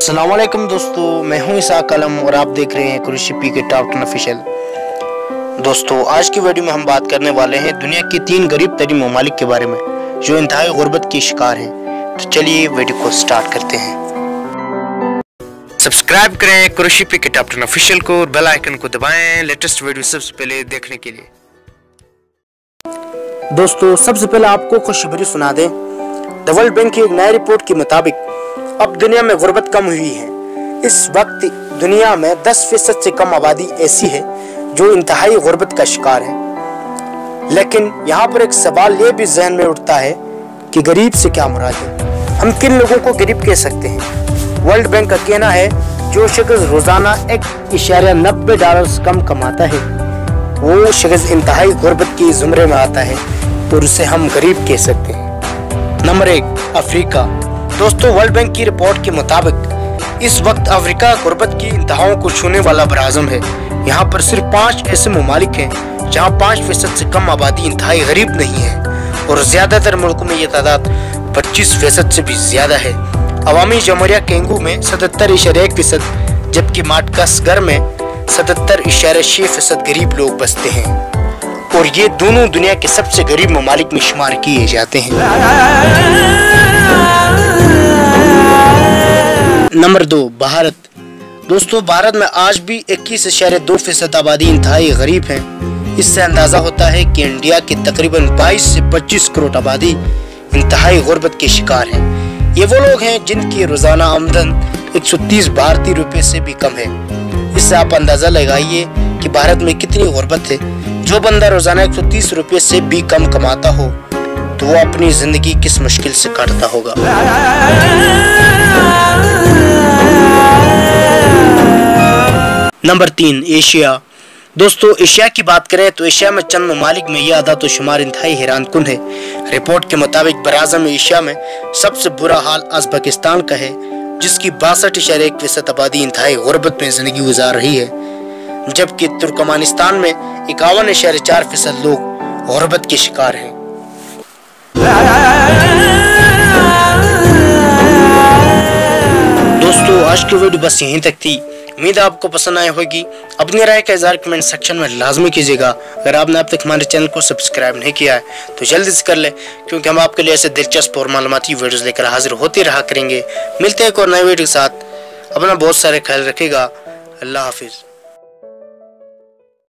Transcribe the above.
अस्सलामुअलैकुम दोस्तों, मैं हूं इसाक आलम और आप देख रहे हैं कुरैशी पी के टॉप 10 ऑफिशियल। दोस्तों, आज की वीडियो में हम बात करने वाले हैं दुनिया के 3 गरीब तरीन ममालिक के बारे में जो इंतहाई गुर्बत के शिकार हैं। तो चलिए वीडियो को स्टार्ट करते हैं। सब्सक्राइब करें कुरैशी पी के टॉप 10 ऑफिशियल को और बेल आइकन को दबाएं लेटेस्ट वीडियो सबसे पहले देखने के लिए। दोस्तों, सबसे पहले आपको खुशखबरी सुना दें। द वर्ल्ड बैंक की एक नई रिपोर्ट के मुताबिक अब दुनिया में गुर्बत कम हुई है। इस वक्त दुनिया में 10% से कम आबादी ऐसी है जो इंतहाई गुर्बत का शिकार है। लेकिन यहाँ पर एक सवाल ये भी जहन में उठता है कि गरीब से क्या मुराद है। हम किन लोगों को गरीब कह सकते हैं? वर्ल्ड बैंक का कहना है जो शख्स रोजाना $1.90 कम कमाता है वो शख्स इंतहाई गुर्बत के जुमरे में आता है तो उसे हम गरीब कह सकते हैं। Number 1, Africa. दोस्तों, वर्ल्ड बैंक की रिपोर्ट के मुताबिक इस वक्त अफ्रीका गुर्बत की इंतहाओं को छूने वाला बराज़म है। यहाँ पर सिर्फ 5 ऐसे ममालिक हैं जहाँ 5% से कम आबादी इंतहाई गरीब नहीं है और ज्यादातर मुल्कों में ये तादाद 25% से भी ज्यादा है। अवामी जमहूरिया केंगू में 77.1%, जबकि माडगास्कर में 77.6% गरीब लोग बसते हैं और ये दोनों दुनिया के सबसे गरीब ममालिक में शुमार किए जाते हैं। नंबर 2, भारत। दोस्तों, भारत में आज भी 21.2% आबादी इंतहाई गरीब है। इससे अंदाजा होता है कि इंडिया की तकरीबन 22 से 25 करोड़ आबादी इंतहाई गुर्बत के शिकार है। ये वो लोग हैं जिनकी रोजाना आमदन 130 भारतीय रुपए से भी कम है। इससे आप अंदाजा लगाइए कि भारत में कितनी गुर्बत है। जो बंदा रोजाना 130 रुपए से भी कम कमाता हो तो वो अपनी जिंदगी किस मुश्किल से काटता होगा। Number 3, Asia. दोस्तों, एशिया की बात करें तो एशिया में चंद ममालिक में यह आदा तो शुमार इंतहाई हैरानकुन है। रिपोर्ट के मुताबिक बराज़म एशिया में सबसे बुरा हाल उज़्बेकिस्तान का है, जिसकी 62.1% आबादी इंतहाई गुर्बत में जिंदगी गुजार रही है, जबकि तुर्कमानिस्तान में 51.4% लोग गुर्बत के शिकार हैं। दोस्तों, आज की वीडियो बस यहीं तक थी। उम्मीद है आपको पसंद आई होगी। अपनी राय का इज़हार कमेंट सेक्शन में लाजमी कीजिएगा। अगर आपने अब तक हमारे चैनल को सब्सक्राइब नहीं किया है तो जल्दी से कर ले, क्योंकि हम आपके लिए ऐसे दिलचस्प और मालूमाती वीडियोस लेकर हाजिर होते रहा करेंगे। मिलते हैं एक और नए वीडियो के साथ। अपना बहुत सारे ख्याल रखिएगा। अल्लाह हाफिज।